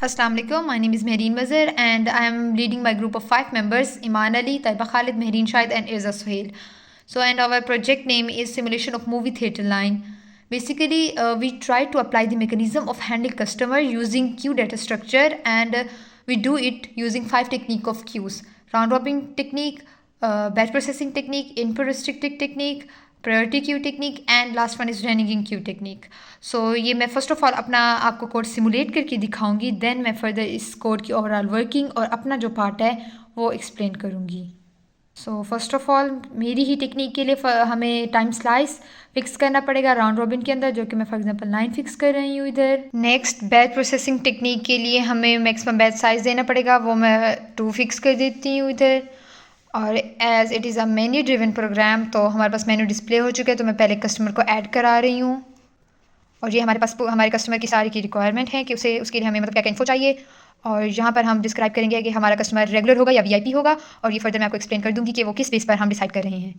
Assalamu alaikum. My name is Mehreen Wazir and I am leading my group of 5 members: Iman Ali, Taiba Khalid, Mehreen Shahid, and Irza Suhail. And our project name is Simulation of Movie Theatre Line. Basically, we try to apply the mechanism of handling customer using queue data structure, and we do it using 5 techniques of queues: round robin technique, batch processing technique, input restricted technique, priority queue technique and last one is running in Q technique. ये मैं first of all अपना आपको code simulate करके दिखाऊंगी, then मैं further इस code की overall working और अपना जो पार्ट है वो एक्सप्लेन करूंगी। फर्स्ट ऑफ ऑल मेरी ही टेक्निक के लिए हमें टाइम स्लाइस फिक्स करना पड़ेगा राउंड रॉबिन के अंदर, जो कि मैं फॉर एग्जांपल 9 फिक्स कर रही हूँ इधर। नेक्स्ट बैच प्रोसेसिंग टेक्निक के लिए हमें मैक्सिमम बैच साइज़ देना पड़ेगा, वो मैं 2 फिक्स कर देती हूँ इधर। और as it is a menu driven program, तो हमारे पास मेन्यू डिस्प्ले हो चुका है, तो मैं पहले कस्टमर को ऐड करा रही हूँ। और ये हमारे पास हमारे कस्टमर की सारी की रिक्वायरमेंट है कि उसके लिए हमें मतलब क्या क्या इन्फो चाहिए, और यहाँ पर हम डिस्क्राइब करेंगे कि हमारा कस्टमर रेगुलर होगा या वीआईपी होगा, और ये फर्दर मैं आपको एक्सप्लेन कर दूँगी कि वो किस बेस पर हम डिसाइड कर रहे हैं।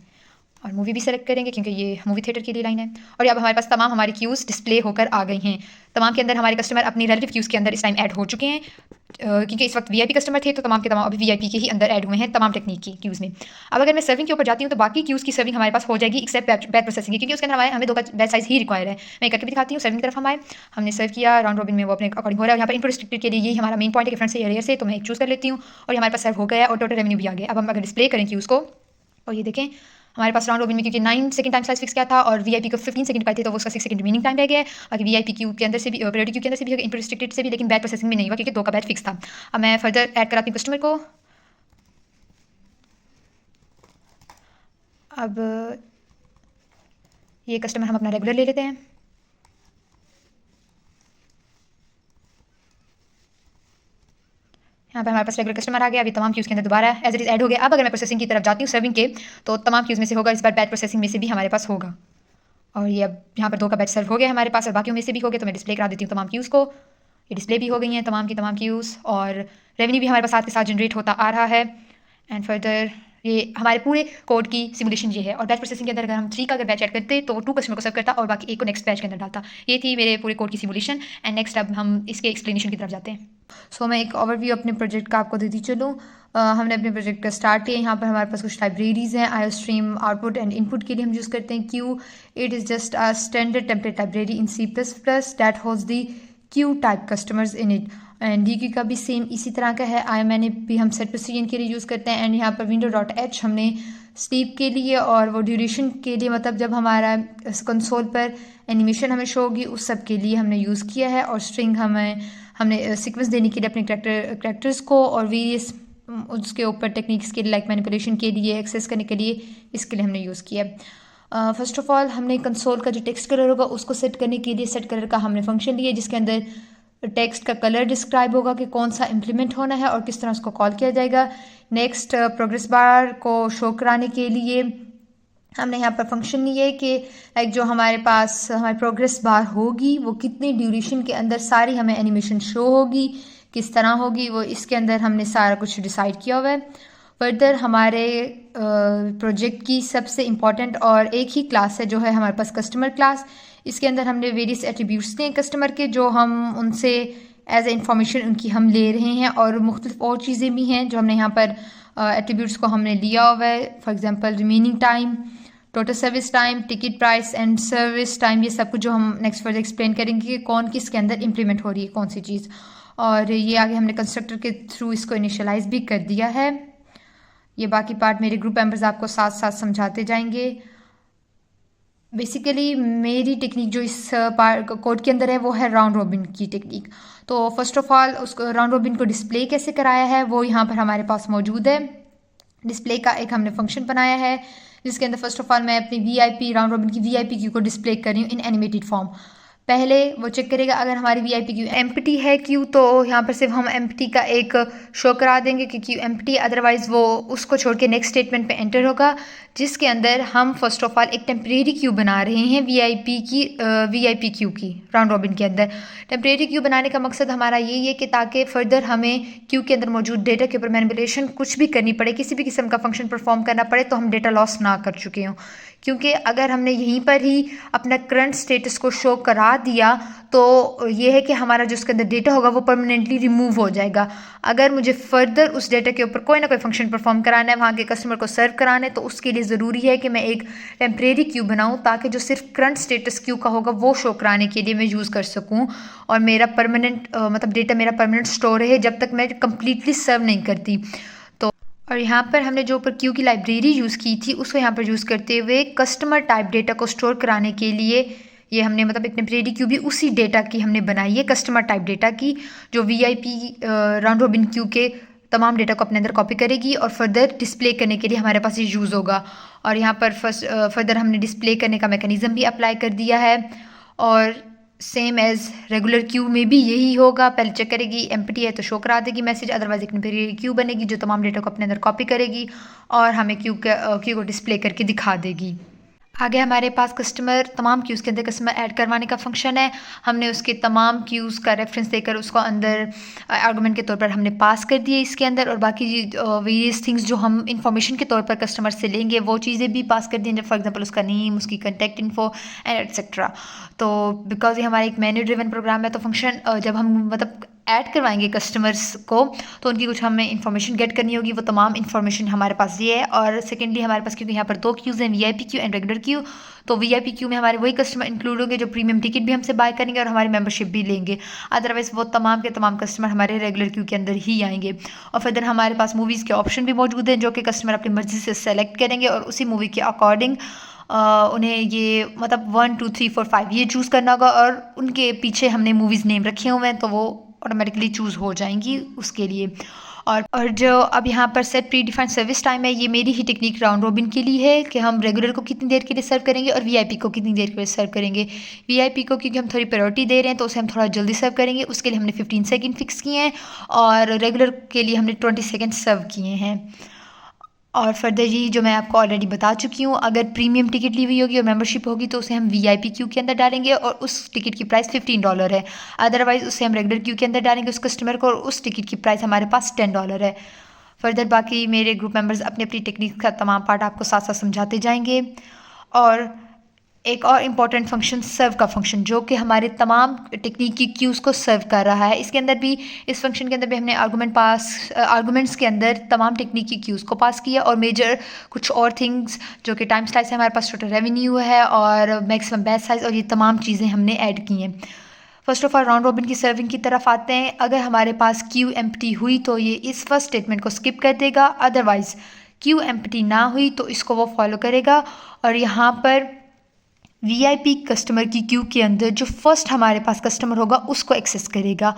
और मूवी भी सेलेक्ट करेंगे क्योंकि ये मूवी थिएटर की लिए लाइन है। और अब हमारे पास तमाम हमारी क्यूज़ डिस्प्ले होकर आ गई हैं। तमाम के अंदर हमारे कस्टमर अपनी रिलेटिव क्यूज़ के अंदर इस टाइम ऐड हो चुके हैं, क्योंकि इस वक्त वीआईपी कस्टमर थे, तो तमाम के तमाम अभी वीआईपी के ही अंदर ऐड हुए हैं तमाम टेक्निक की क्यूज़ में। अब अगर मैं सर्विंग के ऊपर जाती हूँ तो बाकी क्यूज़ की सर्विंग हमारे पास हो जाएगी एक्सेप्ट बैच प्रोसेसिंग की, क्योंकि उसके अंदर हमें 2 का बैच साइज़ ही रिक्वायर है। मैं करके भी दिखाती हूँ। सर्विंग की तरफ हम आए, हमने सर्व किया राउंड रॉबिन में, वो अपने अकॉर्डिंग हो रहा है। यहाँ पर इनपुट रिस्ट्रिक्टेड के लिए यही हमारा मेन पॉइंट है कि फ्रंट से या रेयर से, तो मैं एक चूज़ कर लेती हूँ और हमारे पास सर्व हो गया और टोटल रेवेन्यू भी आ गया। अब हम अगर डिस्प्ले करें क्यूज़ को, और ये देखें हमारे पास राउंड रॉबिन में क्योंकि 9 सेकंड टाइम स्लाइस फिक्स किया था और वीआईपी को 15 सेकंड पाए थे, तो वो उसका 6 सेकंड रिमेनिंग टाइम रह गया है। बाकी वीआईपी क्यू के अंदर से भी, प्रायोरिटी क्यू के अंदर से भी, इनपुट रिस्ट्रिक्टेड से भी, लेकिन बैच प्रोसेसिंग में नहीं हुआ क्योंकि 2 का बैच फिक्स था। अब मैं फर्दर ऐड कराती हूँ कस्टमर को। अब ये कस्टमर हम अपना रेगुलर ले लेते हैं। यहाँ पे हमारे पास रेगुलर कस्टमर आ गया। अभी तमाम क्यूज़ के अंदर दोबारा एज इट इज़ ऐड हो गया। अब अगर मैं प्रोसेसिंग की तरफ जाती हूँ सर्विंग के, तो तमाम क्यूज़ में से होगा, इस बार बैच प्रोसेसिंग में से भी हमारे पास होगा। और ये अब यहाँ पर 2 का बैच सर्व हो गया हमारे पास, और बाकियों में से भी हो गया, तो मैं डिस्प्ले करा देती हूँ तमाम क्यूज़ को। ये डिस्प्ले भी हो गई हैं तमाम की तमाम क्यूज़, और रेवेन्यू भी हमारे पास साथ के साथ जनरेट होता आ रहा है। एंड फर्दर ये हमारे पूरे कोड की सिमुलेशन ये है। और बैच प्रोसेसिंग के अंदर अगर हम 3 का अगर बैच ऐड करते तो 2 कस्टमर को सर्व करता और बाकी 1 को नेक्स्ट बैच के अंदर डालता। ये थी मेरे पूरे कोड की सिमुलेशन। एंड नेक्स्ट अब हम इसके एक्सप्लेनेशन की तरफ जाते हैं। मैं एक ओवरव्यू अपने प्रोजेक्ट का आपको देती चलूँ। हमने अपने प्रोजेक्ट का स्टार्ट किया। यहाँ पर हमारे पास कुछ लाइब्रेरीज़ हैं। आयो स्ट्रीम आउटपुट एंड इनपुट के लिए हम यूज़ करते हैं Q. It is just a standard template library in C++ that holds the Q type customers in it. And D का भी सेम इसी तरह का है। IMNA भी हम सेट प्रोसीजन के लिए यूज़ करते हैं। एंड यहाँ पर window.h हमने स्लीप के लिए और वो ड्यूरेशन के लिए, मतलब जब हमारा कंसोल पर एनिमेशन हमें शो होगी उस सब के लिए हमने यूज़ किया है। और स्ट्रिंग हमने सीक्वेंस देने के लिए अपने करैक्टर्स को, और वेरियस उसके ऊपर टेक्निक्स के लिए लाइक मैनिपुलेशन के लिए, एक्सेस करने के लिए, इसके लिए हमने यूज़ किया। फर्स्ट ऑफ ऑल हमने कंसोल का जो टेक्स्ट कलर होगा उसको सेट करने के लिए सेट कलर का हमने फंक्शन लिया, जिसके अंदर टेक्स्ट का कलर डिस्क्राइब होगा कि कौन सा इम्प्लीमेंट होना है और किस तरह उसको कॉल किया जाएगा। नेक्स्ट प्रोग्रेस बार को शो कराने के लिए हमने यहाँ पर फंक्शन लिया है कि लाइक जो हमारे पास हमारी प्रोग्रेस बार होगी वो कितनी ड्यूरेशन के अंदर सारी हमें एनिमेशन शो होगी, किस तरह होगी, वो इसके अंदर हमने सारा कुछ डिसाइड किया हुआ है। फर्दर हमारे प्रोजेक्ट की सबसे इम्पॉर्टेंट और एक ही क्लास है जो है हमारे पास कस्टमर क्लास। इसके अंदर हमने वेरियस एट्रीब्यूट्स लिए कस्टमर के, जो हम उनसे एज ए इंफॉर्मेशन उनकी हम ले रहे हैं, और मुख्तलिफ और चीज़ें भी हैं जो हमने यहाँ पर एट्रीब्यूट्स को हमने लिया हुआ है। For example remaining time, total service time, ticket price and service time, ये सब कुछ जो हम नेक्स्ट फर्दर एक्सप्लेन करेंगे कि कौन किसके अंदर इम्प्लीमेंट हो रही है कौन सी चीज़। और ये आगे हमने कंस्ट्रक्टर के थ्रू इसको इनिशियलाइज भी कर दिया है। ये बाकी पार्ट मेरे ग्रुप मेंबर्स आपको साथ साथ समझाते जाएंगे। बेसिकली मेरी टेक्निक जो इस कोड के अंदर है वो है राउंड रॉबिन की टेक्निक। तो फर्स्ट ऑफ ऑल उसको राउंड रॉबिन को डिस्प्ले कैसे कराया है वो यहाँ पर हमारे पास मौजूद है। डिस्प्ले का एक हमने फंक्शन बनाया है जिसके अंदर फर्स्ट ऑफ ऑल मैं अपनी वीआईपी राउंड रॉबिन की वीआईपी क्यू को डिस्प्ले कर रही हूँ इन एनिमेटेड फॉर्म। पहले वो चेक करेगा अगर हमारी वीआईपी क्यू एम्प्टी है क्यू, तो यहाँ पर सिर्फ हम एम्प्टी का एक शो करा देंगे कि क्यू एम्प्टी, अदरवाइज वो उसको छोड़ के नेक्स्ट स्टेटमेंट पे एंटर होगा, जिसके अंदर हम फर्स्ट ऑफ ऑल एक टेम्परेरी क्यू बना रहे हैं वीआईपी क्यू की राउंड रॉबिन के अंदर। टेम्परेरी क्यू बनाने का मकसद हमारा यही है कि ताकि फर्दर हमें क्यू के अंदर मौजूद डेटा के ऊपर मैनिपुलेशन कुछ भी करनी पड़े, किसी भी किस्म का फंक्शन परफॉर्म करना पड़े, तो हम डेटा लॉस ना कर चुके हों। क्योंकि अगर हमने यहीं पर ही अपना करंट स्टेटस को शो करा दिया तो ये है कि हमारा जो उसके अंदर डेटा होगा वो परमानेंटली रिमूव हो जाएगा। अगर मुझे फर्दर उस डेटा के ऊपर कोई ना कोई फंक्शन परफॉर्म कराना है, वहाँ के कस्टमर को सर्व कराना है, तो उसके लिए ज़रूरी है कि मैं एक टेम्परेरी क्यू बनाऊँ ताकि जो सिर्फ करंट स्टेटस क्यू का होगा वो शो कराने के लिए मैं यूज़ कर सकूँ और मेरा परमानेंट मतलब डेटा मेरा परमानेंट स्टोर रहे जब तक मैं कम्प्लीटली सर्व नहीं करती। तो और यहाँ पर हमने जो ऊपर क्यू की लाइब्रेरी यूज़ की थी उसको यहाँ पर यूज़ करते हुए कस्टमर टाइप डेटा को स्टोर कराने के लिए ये हमने मतलब एक टेम्परेरी क्यू भी उसी डेटा की हमने बनाई है, कस्टमर टाइप डेटा की, जो वीआईपी राउंड रॉबिन क्यू के तमाम डेटा को अपने अंदर कॉपी करेगी और फर्दर डिस्प्ले करने के लिए हमारे पास ये यूज़ होगा। और यहाँ पर फर्दर हमने डिस्प्ले करने का मैकेनिज़्म भी अप्लाई कर दिया है और सेम एज़ रेगुलर क्यू में भी यही होगा। पहले चेक करेगी एम्प्टी है तो शो करा देगी मैसेज, अदरवाइज एक टेम्परेरी क्यू बनेगी जो तमाम डेटा को अपने अंदर कॉपी करेगी और हमें क्यू को डिस्प्ले करके दिखा देगी। आगे हमारे पास कस्टमर तमाम क्यूज़ के अंदर कस्टमर ऐड करवाने का फंक्शन है। हमने उसके तमाम क्यूज़ का रेफरेंस देकर उसको अंदर आर्गुमेंट के तौर पर हमने पास कर दिए इसके अंदर, और बाकी वेरियस थिंग्स जो हम इंफॉर्मेशन के तौर पर कस्टमर से लेंगे वो चीज़ें भी पास कर दी, फॉर एग्जांपल उसका नेम, उसकी कॉन्टैक्ट इन्फो एंड एट्सेट्रा। तो बिकॉज ये हमारा एक मेन्यू ड्रिवन प्रोग्राम है तो फंक्शन जब हम मतलब ऐड करवाएंगे कस्टमर्स को तो उनकी कुछ हमें इन्फॉर्मेशन गेट करनी होगी, वो तमाम इन्फॉर्मेशन हमारे पास ये है। और सेकेंडली हमारे पास क्योंकि यहाँ पर दो क्यूज़ हैं, VIP Q and regular Q, तो वीआईपी क्यू में हमारे वही कस्टमर इंक्लूड होंगे जो प्रीमियम टिकट भी हमसे बाय करेंगे और हमारी मेंबरशिप भी लेंगे। अदरवाइज वो तमाम के तमाम कस्टमर हमारे रेगुलर क्यू के अंदर ही आएंगे। और फिर हमारे पास मूवीज़ के ऑप्शन भी मौजूद हैं जो कि कस्टमर अपनी मर्ज़ी से सेलेक्ट करेंगे और उसी मूवी के अकॉर्डिंग उन्हें ये मतलब 1 2 3 4 5 ये चूज़ करना होगा और उनके पीछे हमने मूवीज़ नेम रखे हुए हैं तो वो ऑटोमेटिकली चूज़ हो जाएंगी उसके लिए। और जो अब यहाँ पर set pre defined service time है, ये मेरी ही टेक्निक राउंड रॉबिन के लिए है कि हम रेगुलर को कितनी देर के लिए सर्व करेंगे और वीआईपी को कितनी देर के लिए सर्व करेंगे। वीआईपी को क्योंकि हम थोड़ी प्रायोरिटी दे रहे हैं तो उसे हम थोड़ा जल्दी सर्व करेंगे, उसके लिए हमने 15 सेकेंड फिक्स किए हैं और रेगुलर के लिए हमने 20 सेकेंड सर्व किए हैं। और फर्दर यही जो मैं आपको ऑलरेडी बता चुकी हूँ, अगर प्रीमियम टिकट ली हुई होगी और मेंबरशिप होगी तो उसे हम वीआईपी क्यू के अंदर डालेंगे और उस टिकट की प्राइस $15 है। अदरवाइज़ उसे हम रेगुलर क्यू के अंदर डालेंगे उस कस्टमर को और उस टिकट की प्राइस हमारे पास $10 है। फर्दर बाकी मेरे ग्रुप मेंबर्स अपनी अपनी टेक्निक का तमाम पार्ट आपको साथ साथ समझाते जाएंगे। और एक और इम्पॉर्टेंट फंक्शन सर्व का फंक्शन जो कि हमारे तमाम टेक्निक की क्यूज़ को सर्व कर रहा है। इसके अंदर भी इस फंक्शन के अंदर भी हमने आर्गूमेंट्स के अंदर तमाम टेक्निक की क्यूज़ को पास किया और मेजर कुछ और थिंग्स जो कि टाइम स्लाइस है, हमारे पास टोटल रेवेन्यू है और मैक्सिमम बैच साइज़ और ये तमाम चीज़ें हमने ऐड की हैं। First of all round robin की सर्विंग की तरफ आते हैं। अगर हमारे पास क्यू एम्प्टी हुई तो ये इस फर्स्ट स्टेटमेंट को स्किप कर देगा, अदरवाइज़ क्यू एम्प्टी ना हुई तो इसको वो फॉलो करेगा और यहाँ पर वीआईपी कस्टमर की क्यू के अंदर जो फर्स्ट हमारे पास कस्टमर होगा उसको एक्सेस करेगा।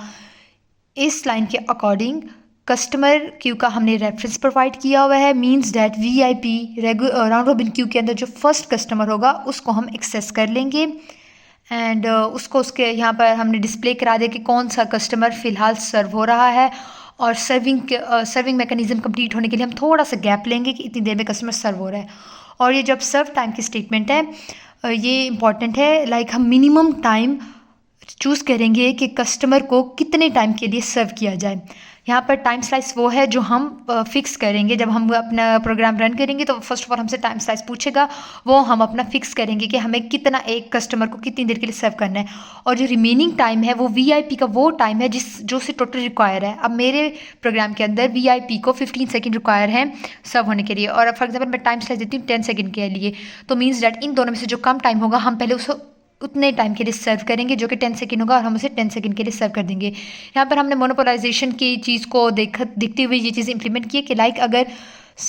इस लाइन के अकॉर्डिंग कस्टमर क्यू का हमने रेफरेंस प्रोवाइड किया हुआ है, means that VIP round robin Q के अंदर जो फर्स्ट कस्टमर होगा उसको हम एक्सेस कर लेंगे एंड उसको उसके यहाँ पर हमने डिस्प्ले करा दे कि कौन सा कस्टमर फ़िलहाल सर्व हो रहा है। और सर्विंग मैकेनिज़्म कंप्लीट होने के लिए हम थोड़ा सा गैप लेंगे कि इतनी देर में कस्टमर सर्व हो रहा है। और ये जब सर्व टाइम की स्टेटमेंट है ये इम्पॉर्टेंट है, लाइक हम मिनिमम टाइम चूज़ करेंगे कि कस्टमर को कितने टाइम के लिए सर्व किया जाए। यहाँ पर टाइम स्लाइस वो है जो हम फिक्स करेंगे जब हम अपना प्रोग्राम रन करेंगे। तो फर्स्ट ऑफ ऑल हमसे टाइम स्लाइस पूछेगा, वो हम अपना फिक्स करेंगे कि हमें कितना एक कस्टमर को कितनी देर के लिए सर्व करना है। और जो रिमेनिंग टाइम है वो वीआईपी का वो टाइम है जो से टोटल रिक्वायर है। अब मेरे प्रोग्राम के अंदर वीआईपी को 15 सेकेंड रिक्वायर है सर्व होने के लिए और फॉर एग्जाम्पल मैं टाइम स्लाइस देती हूँ 10 सेकेंड के लिए, तो मीन्स डैट इन दोनों में से जो कम टाइम होगा हम पहले उसको उतने टाइम के लिए सर्व करेंगे जो कि 10 सेकेंड होगा और हम उसे 10 सेकेंड के लिए सर्व कर देंगे। यहाँ पर हमने मोनोपोलाइजेशन की चीज़ को देखते हुए ये चीज़ इंप्लीमेंट की है कि लाइक अगर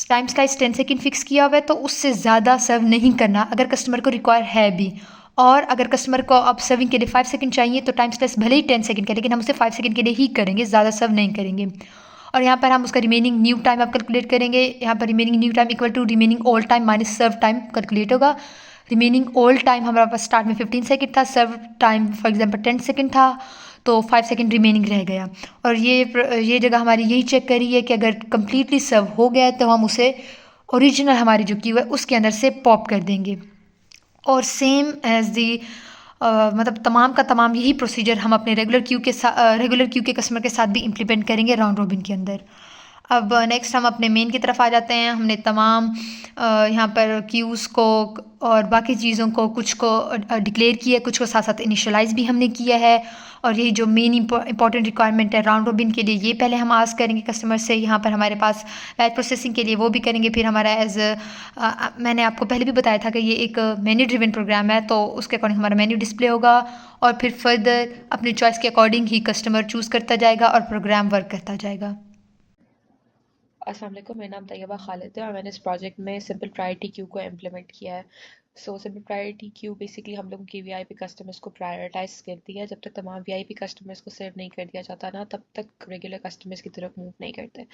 टाइम स्लाइस 10 सेकेंड फिक्स किया हुआ है तो उससे ज़्यादा सर्व नहीं करना अगर कस्टमर को रिक्वायर है भी। और अगर कस्टमर को अब सर्विंग के लिए 5 सेकेंड चाहिए तो टाइम स्लाइस भले ही 10 सेकेंड का लेकिन हम उसे 5 सेकेंड के लिए ही करेंगे, ज़्यादा सर्व नहीं करेंगे। और यहाँ पर हम उसका रिमेनिंग न्यू टाइम आप कैलकुलेट करेंगे। यहाँ पर remaining new time equal to remaining old time minus serve time calculate होगा। रिमेनिंग ओल्ड टाइम हमारे पास स्टार्ट में 15 सेकेंड था, serve time for example 10 second था, तो 5 सेकेंड रिमेनिंग रह गया। और ये जगह हमारी यही चेक करी है कि अगर कम्प्लीटली सर्व हो गया है तो हम उसे ओरिजिनल हमारी जो क्यू है उसके अंदर से पॉप कर देंगे। और सेम एज दी मतलब तमाम का तमाम यही प्रोसीजर हम अपने रेगुलर क्यू के कस्टमर के साथ भी इम्प्लीमेंट करेंगे राउंड रॉबिन के अंदर। अब नेक्स्ट हम अपने मेन की तरफ आ जाते हैं। हमने तमाम यहाँ पर क्यूज़ को और बाकी चीज़ों को कुछ को डिक्लेयर किया, कुछ को साथ साथ इनिशियलाइज़ भी हमने किया है। और यही जो मेन इंपॉर्टेंट रिक्वायरमेंट है राउंड रोबिन के लिए, ये पहले हम आस्क करेंगे कस्टमर से। यहाँ पर हमारे पास बैच प्रोसेसिंग के लिए वो भी करेंगे। फिर हमारा मैंने आपको पहले भी बताया था कि ये एक मेन्यू ड्रिवन प्रोग्राम है, तो उसके अकॉर्डिंग हमारा मेन्यू डिस्प्ले होगा और फिर फर्दर अपनी चॉइस के अकॉर्डिंग ही कस्टमर चूज़ करता जाएगा और प्रोग्राम वर्क करता जाएगा। अस्सलाम वालेकुम, मेरा नाम तैयबा खालिद है और मैंने इस प्रोजेक्ट में सिंपल प्रायोरिटी क्यू को इम्प्लीमेंट किया है। सिंपल प्रायोरिटी क्यू बेसिकली हम लोगों की वीआईपी कस्टमर्स को प्रायोरिटाइज करती है। जब तक तमाम वीआईपी कस्टमर्स को सर्व नहीं कर दिया जाता ना, तब तक रेगुलर कस्टमर्स की तरफ मूव नहीं करते।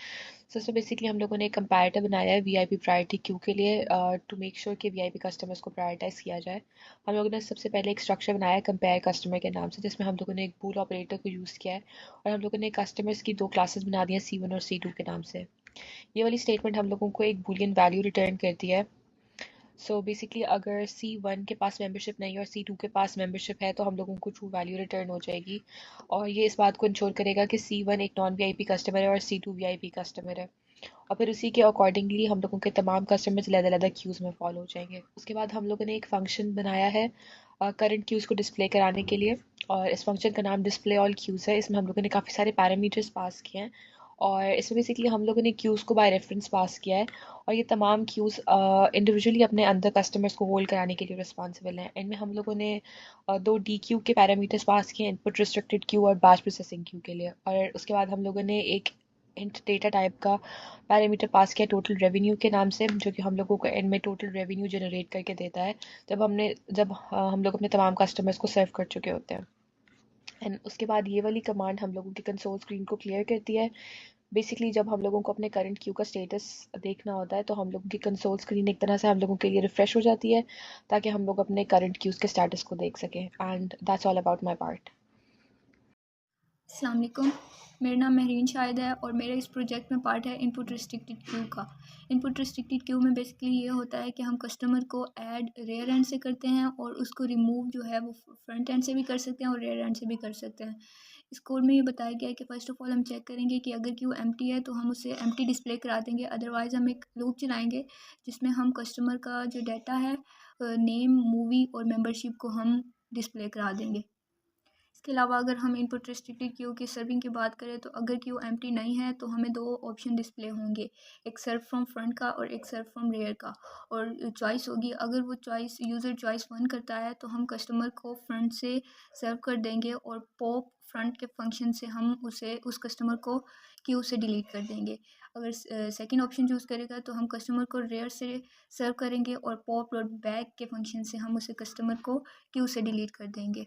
इसमें बेसिकली हम लोगों ने एक कंपैरेटर बनाया है वीआईपी प्रायोरिटी क्यू के लिए टू मेक श्योर कि वीआईपी कस्टमर्स को प्रायोरिटाइज किया जाए। हम लोगों ने सबसे पहले एक स्ट्रक्चर बनाया है कंपेयर कस्टमर के नाम से, जिसमें हम लोगों ने एक बूल ऑपरेटर को यूज़ किया है और हम लोगों ने कस्टमर्स की दो क्लासेस बना दी हैं, C1 और C2 के नाम से। ये वाली स्टेटमेंट हम लोगों को एक बूलियन वैल्यू रिटर्न करती है। बेसिकली अगर C1 के पास मेंबरशिप नहीं है और C2 के पास मेंबरशिप है, तो हम लोगों को ट्रू वैल्यू रिटर्न हो जाएगी। और ये इस बात को इंश्योर करेगा कि C1 एक नॉन वीआईपी कस्टमर है और C2 वीआईपी कस्टमर है। और फिर उसी के अकॉर्डिंगली हम लोगों के तमाम कस्टमर्स अलग-अलग क्यूज़ में फॉलो हो जाएंगे। उसके बाद हम लोगों ने एक फंक्शन बनाया है करंट क्यूज़ को डिस्प्ले कराने के लिए, और इस फंक्शन का नाम डिस्प्ले ऑल क्यूज़ है। इसमें हम लोगों ने काफ़ी सारे पैरामीटर्स पास किए हैं और इसमें बेसिकली हम लोगों ने क्यूज़ को बाय रेफरेंस पास किया है और ये तमाम क्यूज़ इंडिविजुअली अपने अंदर कस्टमर्स को होल्ड कराने के लिए रिस्पॉन्सिबल हैं। इनमें हम लोगों ने दो डी क्यू के पैरामीटर्स पास किए हैं, इनपुट रिस्ट्रिक्टेड क्यू और बैच प्रोसेसिंग क्यू के लिए। और उसके बाद हम लोगों ने एक इंट डेटा टाइप का पैरामीटर पास किया टोटल रेवेन्यू के नाम से, जो कि हम लोगों को एंड में टोटल रेवेन्यू जनरेट करके देता है जब हम लोग अपने तमाम कस्टमर्स को सर्व कर चुके होते हैं। एंड उसके बाद ये वाली कमांड हम लोगों की कंसोल स्क्रीन को क्लियर करती है। बेसिकली जब हम लोगों को अपने करंट क्यू का स्टेटस देखना होता है, तो हम लोगों की कंसोल स्क्रीन एक तरह से हम लोगों के लिए रिफ्रेश हो जाती है, ताकि हम लोग अपने करंट क्यूज़ के स्टेटस को देख सकें। And that's all about my part. अस्सलाम वालेकुम, मेरा नाम महरीन शाहिद है और मेरे इस प्रोजेक्ट में पार्ट है इनपुट रिस्ट्रिक्टेड क्यू का। इनपुट रिस्ट्रिक्टेड क्यू में बेसिकली ये होता है कि हम कस्टमर को ऐड रेयर एंड से करते हैं और उसको रिमूव जो है वो फ्रंट एंड से भी कर सकते हैं और रेयर एंड से भी कर सकते हैं। इस कोड में ये बताया गया है कि फ़र्स्ट ऑफ ऑल हम चेक करेंगे कि अगर क्यू एम्प्टी है तो हम उसे एम्प्टी डिस्प्ले करा देंगे, अदरवाइज़ हम एक लूप चलाएंगे जिसमें हम कस्टमर का जो डाटा है, नेम, मूवी और मेंबरशिप को हम डिस्प्ले करा देंगे। इसके अलावा अगर हम इनपुट रिस्ट्रिक्टेड क्यू की सर्विंग की बात करें, तो अगर क्यू एम्प्टी नहीं है तो हमें दो ऑप्शन डिस्प्ले होंगे, एक सर्व फ्रॉम फ्रंट का और एक सर्व फ्रॉम रेयर का। और चॉइस होगी, अगर वो चॉइस यूज़र चॉइस 1 करता है तो हम कस्टमर को फ्रंट से सर्व कर देंगे और पॉप फ्रंट के फंक्शन से हम उस कस्टमर को क्यू से डिलीट कर देंगे। अगर सेकंड ऑप्शन चूज़ करेगा तो हम कस्टमर को रेयर से सर्व करेंगे और पॉप डॉट बैक के फंक्शन से हम उसे कस्टमर को क्यू से डिलीट कर देंगे।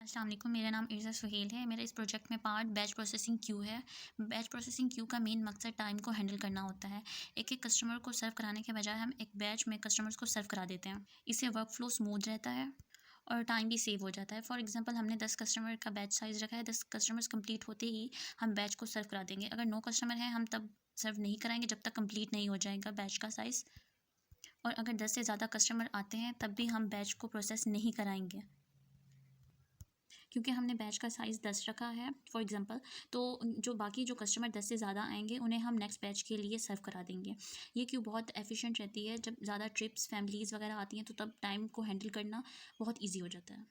अस्सलाम वालेकुम, मेरा नाम इर्ज़ा सुहेल है। मेरा इस प्रोजेक्ट में पार्ट बैच प्रोसेसिंग क्यू है। बैच प्रोसेसिंग क्यू का मेन मकसद टाइम को हैंडल करना होता है। एक एक कस्टमर को सर्व कराने के बजाय हम एक बैच में कस्टमर्स को सर्व करा देते हैं। इससे वर्क फ्लो स्मूथ रहता है और टाइम भी सेव हो जाता है। फॉर एग्जांपल हमने 10 कस्टमर का बैच साइज़ रखा है, 10 कस्टमर्स कंप्लीट होते ही हम बैच को सर्व करा देंगे। अगर 9 कस्टमर हैं, हम तब सर्व नहीं कराएंगे जब तक कंप्लीट नहीं हो जाएगा बैच का साइज़। और अगर 10 से ज़्यादा कस्टमर आते हैं, तब भी हम बैच को प्रोसेस नहीं कराएंगे, क्योंकि हमने बैच का साइज़ 10 रखा है फॉर एग्जांपल। तो जो बाकी जो कस्टमर 10 से ज़्यादा आएंगे, उन्हें हम नेक्स्ट बैच के लिए सर्व करा देंगे। ये क्यू बहुत एफिशिएंट रहती है। जब ज़्यादा ट्रिप्स, फैमिलीज़ वगैरह आती हैं, तो तब टाइम को हैंडल करना बहुत ईजी हो जाता है।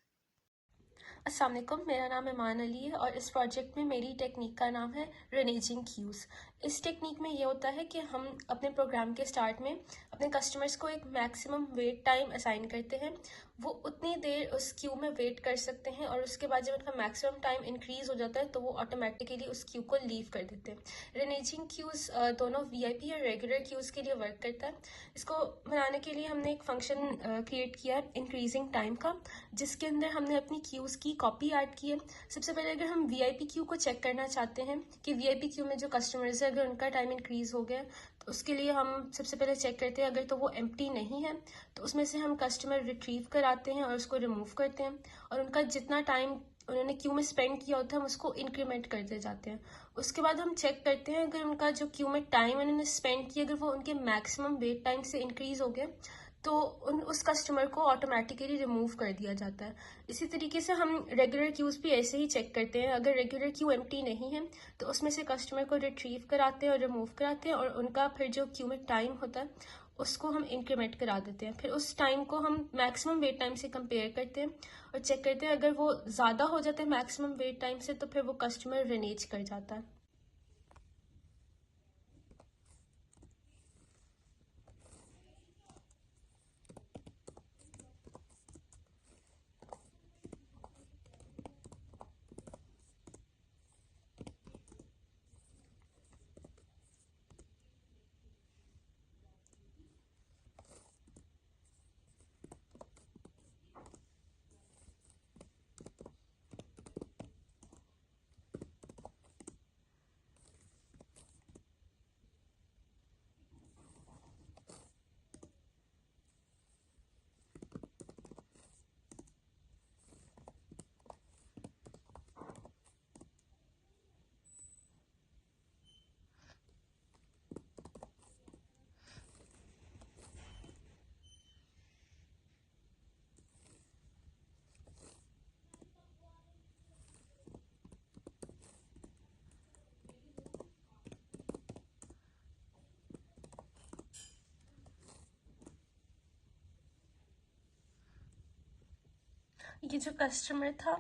अस्सलाम वालेकुम, मेरा नाम ईमान अली है और इस प्रोजेक्ट में मेरी टेक्निक का नाम है रेनेजिंग क्यूज़। इस टेक्निक में ये होता है कि हम अपने प्रोग्राम के स्टार्ट में अपने कस्टमर्स को एक मैक्सिमम वेट टाइम असाइन करते हैं। वो उतनी देर उस क्यू में वेट कर सकते हैं और उसके बाद जब उनका मैक्सिमम टाइम इंक्रीज़ हो जाता है तो वो ऑटोमेटिकली उस क्यू को लीव कर देते हैं। रेनेजिंग क्यूज़ दोनों वीआईपी और रेगुलर क्यूज़ के लिए वर्क करता है। इसको बनाने के लिए हमने एक फंक्शन क्रिएट किया है इंक्रीजिंग टाइम का, जिसके अंदर हमने अपनी क्यूज़ की कॉपी ऐड की है। सबसे पहले अगर हम वीआईपी क्यू को चेक करना चाहते हैं कि वीआईपी क्यू में जो कस्टमर्स है अगर उनका टाइम इंक्रीज़ हो गया, तो उसके लिए हम सबसे पहले चेक करते हैं, अगर तो वो एम्प्टी नहीं है तो उसमें से हम कस्टमर रिट्रीव कराते हैं और उसको रिमूव करते हैं और उनका जितना टाइम उन्होंने क्यू में स्पेंड किया होता है हम उसको इंक्रीमेंट करते जाते हैं। उसके बाद हम चेक करते हैं अगर उनका जो क्यू में टाइम उन्होंने स्पेंड किया अगर वो उनके मैक्सिमम वेट टाइम से इंक्रीज़ हो गया, तो उस कस्टमर को ऑटोमेटिकली रिमूव कर दिया जाता है। इसी तरीके से हम रेगुलर क्यूज़ भी ऐसे ही चेक करते हैं। अगर रेगुलर क्यू एम्प्टी नहीं है तो उसमें से कस्टमर को रिट्रीव कराते हैं और रिमूव कराते हैं, और उनका फिर जो क्यू में टाइम होता है उसको हम इंक्रीमेंट करा देते हैं। फिर उस टाइम को हम मैक्सिमम वेट टाइम से कंपेयर करते हैं और चेक करते हैं, अगर वो ज़्यादा हो जाता है मैक्सिमम वेट टाइम से तो फिर वो कस्टमर रिनेज कर जाता है। ये जो कस्टमर था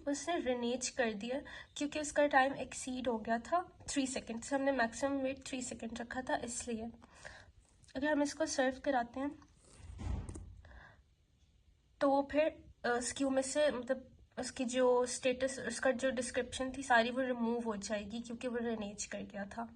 उसने रिनेज कर दिया क्योंकि उसका टाइम एक्सीड हो गया था 3 सेकेंड से। हमने मैक्सिमम वेट 3 सेकेंड रखा था, इसलिए अगर हम इसको सर्व कराते हैं तो फिर उस क्यू में से मतलब उसकी जो स्टेटस, उसका जो डिस्क्रिप्शन थी सारी वो रिमूव हो जाएगी क्योंकि वो रिनेज कर गया था।